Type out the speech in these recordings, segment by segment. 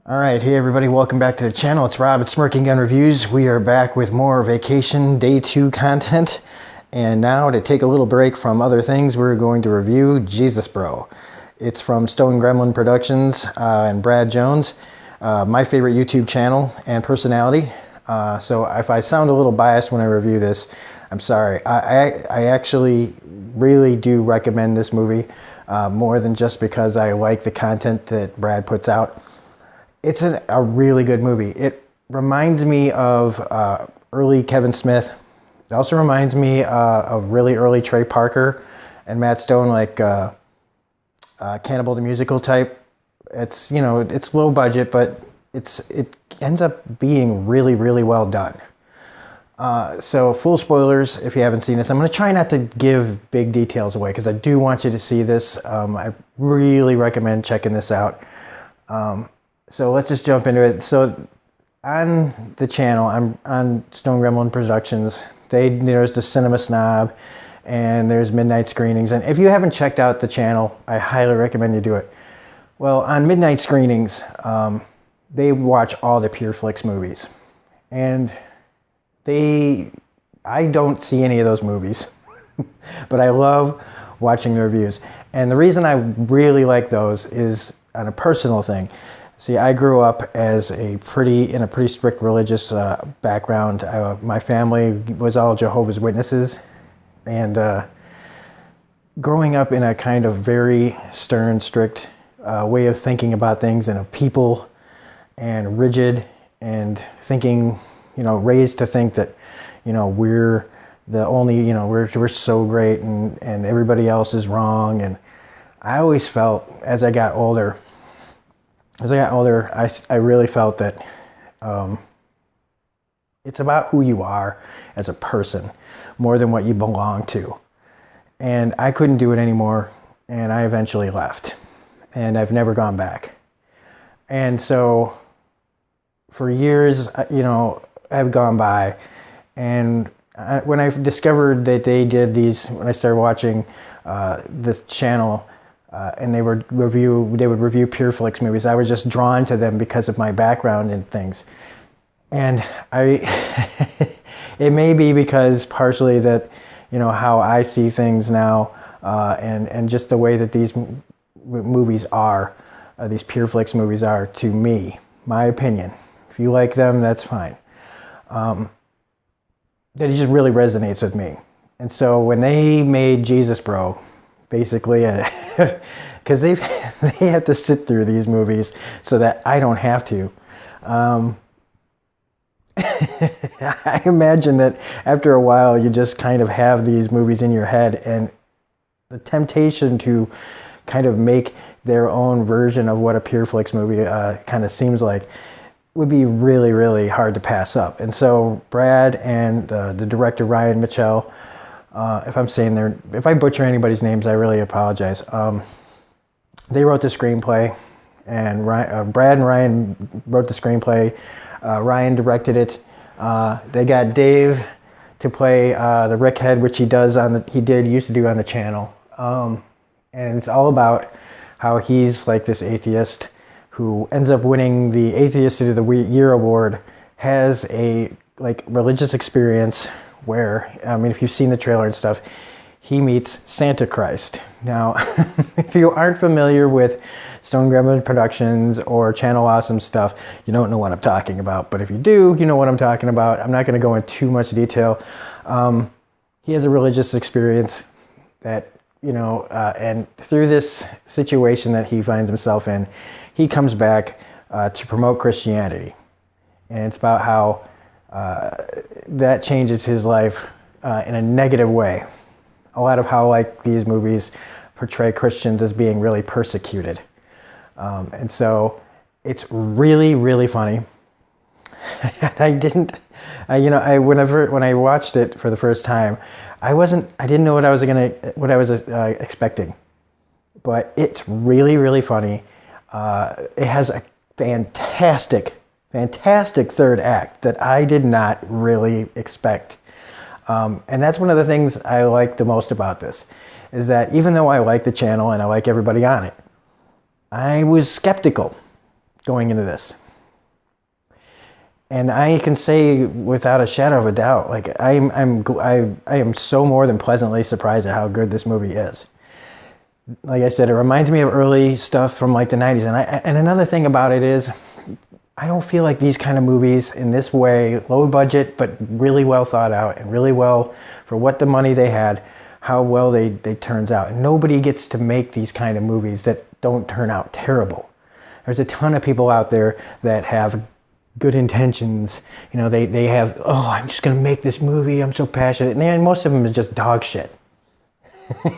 All right, hey everybody, welcome back to the channel. It's Rob at Smirking Gun Reviews. We are back with more Vacation Day 2 content. And now to take a little break from other things, we're going to review Jesus Bro. It's from Stone Gremlin Productions and Brad Jones, my favorite YouTube channel and personality. So if I sound a little biased when I review this, I'm sorry. I actually really do recommend this movie more than just because I like the content that Brad puts out. It's a really good movie. It reminds me of early Kevin Smith. It also reminds me of really early Trey Parker and Matt Stone, like Cannibal the Musical type. It's, you know, it's low budget, but it ends up being really, really well done. So full spoilers if you haven't seen this. I'm going to try not to give big details away because I do want you to see this. I really recommend checking this out. So let's just jump into it. So on the channel, I'm on Stone Gremlin Productions. There's the Cinema Snob and there's Midnight Screenings. And if you haven't checked out the channel, I highly recommend you do it. Well, on Midnight Screenings, they watch all the Pure Flix movies. And I don't see any of those movies, but I love watching the reviews. And the reason I really like those is on a personal thing. See, I grew up as in a pretty strict religious background. My family was all Jehovah's Witnesses, and growing up in a kind of very stern, strict way of thinking about things and of people, and rigid, and thinking, you know, raised to think that, you know, we're the only, you know, we're so great, and everybody else is wrong. And I always felt as I got older, I really felt that it's about who you are as a person more than what you belong to. And I couldn't do it anymore, and I eventually left, and I've never gone back. And so for years, you know, I've gone by, and when I discovered that they did these, when I started watching this channel, and they would review Pure Flix movies, I was just drawn to them because of my background in things. And it may be because partially that, you know, how I see things now, and just the way that these movies are, these Pure Flix movies are to me, my opinion. If you like them, that's fine. That it just really resonates with me. And so when they made Jesus Bro, basically, because they have to sit through these movies so that I don't have to. I imagine that after a while you just kind of have these movies in your head, and the temptation to kind of make their own version of what a Pure Flix movie kind of seems like would be really, really hard to pass up. And so Brad and the director Ryan Mitchell, if I butcher anybody's names, I really apologize. They wrote the screenplay, and Brad and Ryan wrote the screenplay. Ryan directed it. They got Dave to play the Rick Head, which he used to do on the channel. And it's all about how he's like this atheist who ends up winning the Atheist of the Year award, has a like religious experience where, I mean, if you've seen the trailer and stuff, he meets Santa Christ. Now, if you aren't familiar with Stone Gremlin Productions or Channel Awesome stuff, you don't know what I'm talking about. But if you do, you know what I'm talking about. I'm not going to go into too much detail. He has a religious experience that, you know, and through this situation that he finds himself in, he comes back to promote Christianity. And it's about how that changes his life in a negative way. A lot of how, like, these movies portray Christians as being really persecuted. And so it's really, really funny. And when I watched it for the first time, I didn't know what I was expecting. But it's really, really funny. It has a fantastic third act that I did not really expect. And that's one of the things I like the most about this, is that even though I like the channel and I like everybody on it, I was skeptical. going into this. And I can say without a shadow of a doubt, like I am so more than pleasantly surprised at how good this movie is. Like I said, it reminds me of early stuff from like the 90s. And another thing about it is, I don't feel like these kind of movies in this way, low budget, but really well thought out and really well for what the money they had, how well they turns out. And nobody gets to make these kind of movies that don't turn out terrible. There's a ton of people out there that have good intentions. You know, they have, oh, I'm just going to make this movie. I'm so passionate. And most of them is just dog shit.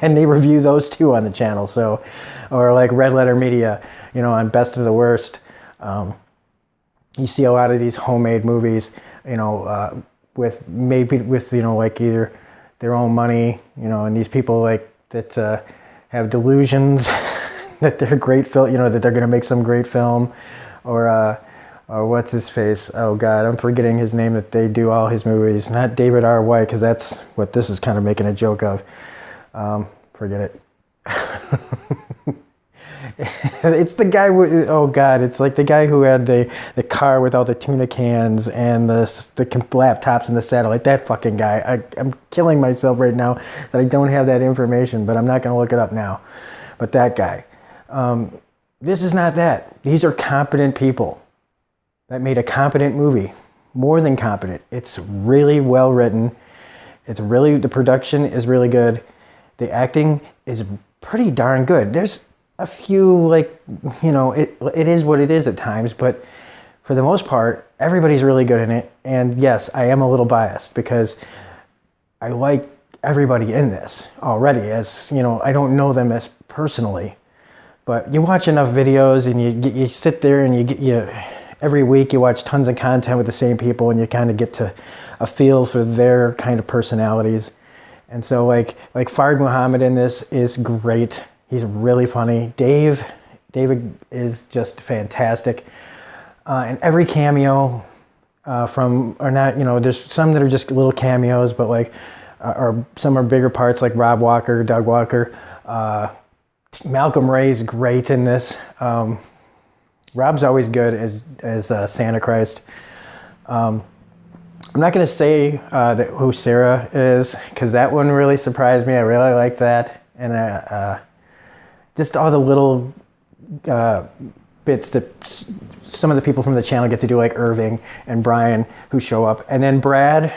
And they review those too on the channel. So, or like Red Letter Media, you know, on Best of the Worst. You see a lot of these homemade movies, you know, with maybe with, you know, like either their own money, you know, and these people like that have delusions that they're great film, you know, that they're going to make some great film, or what's his face? Oh God, I'm forgetting his name. That they do all his movies. Not David R. White, because that's what this is kind of making a joke of. Forget it. It's the guy with, oh God, it's like the guy who had the car with all the tuna cans and the laptops and the satellite. That fucking guy. I'm killing myself right now that I don't have that information, but I'm not going to look it up now. But that guy. This is not that. These are competent people that made a competent movie. More than competent. It's really well written. The production is really good. The acting is pretty darn good. There's a few, like, you know, it is what it is at times, but for the most part, everybody's really good in it. And yes, I am a little biased because I like everybody in this already. As you know, I don't know them as personally, but you watch enough videos and you sit there and you every week you watch tons of content with the same people, and you kind of get to a feel for their kind of personalities. And so like Fard Muhammad in this is great. He's really funny. David is just fantastic. And every cameo from, or not, you know, there's some that are just little cameos, but like, or some are bigger parts like Rob Walker, Doug Walker. Malcolm Ray's great in this. Rob's always good as Santa Christ. I'm not going to say who Sarah is, because that one really surprised me. I really like that. And just all the little bits that some of the people from the channel get to do, like Irving and Brian, who show up. And then Brad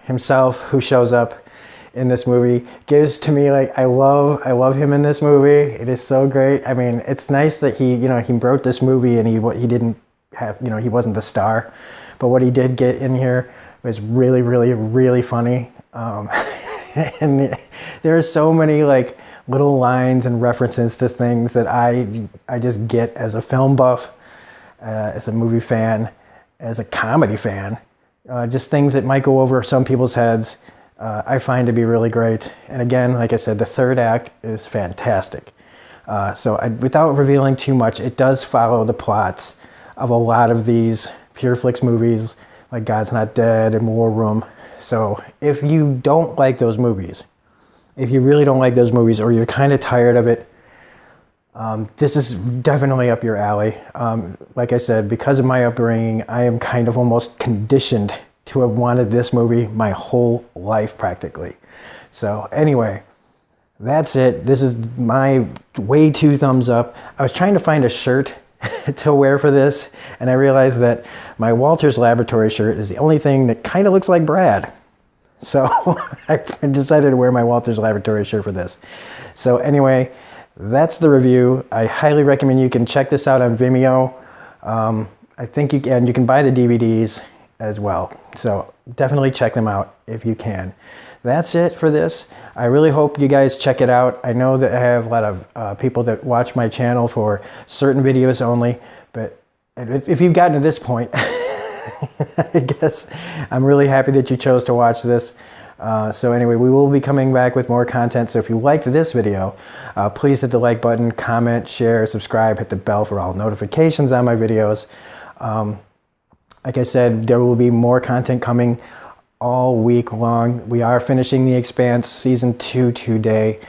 himself, who shows up in this movie, gives to me, like, I love him in this movie. It is so great. I mean, it's nice that he wrote this movie and he didn't have, you know, he wasn't the star. But what he did get in here was really, really, really funny. And there are so many like little lines and references to things that I just get as a film buff, as a movie fan, as a comedy fan. Just things that might go over some people's heads, I find to be really great. And again, like I said, the third act is fantastic. Without revealing too much, it does follow the plots of a lot of these PureFlix movies, like God's Not Dead and War Room. So if you don't like those movies, if you really don't like those movies, or you're kind of tired of it, this is definitely up your alley. Like I said, because of my upbringing, I am kind of almost conditioned to have wanted this movie my whole life practically. So anyway, that's it. This is my way 2 thumbs up. I was trying to find a shirt to wear for this, and I realized that my Walters Laboratory shirt is the only thing that kind of looks like Brad. So I decided to wear my Walters Laboratory shirt for this. So anyway, that's the review. I highly recommend you can check this out on Vimeo. I think you can buy the DVDs as well. So definitely check them out if you can. That's it for this. I really hope you guys check it out. I know that I have a lot of people that watch my channel for certain videos only, but if you've gotten to this point, I guess I'm really happy that you chose to watch this. So anyway, we will be coming back with more content. So if you liked this video, please hit the like button, comment, share, subscribe, hit the bell for all notifications on my videos. Like I said, there will be more content coming all week long. We are finishing The Expanse Season 2 today,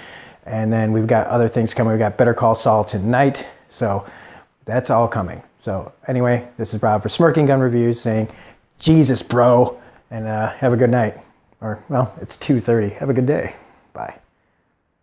and then we've got other things coming. We've got Better Call Saul tonight. So That's all coming. So anyway, this is Rob for Smirking Gun Reviews saying, Jesus, bro, and have a good night. Or, well, it's 2:30. Have a good day. Bye.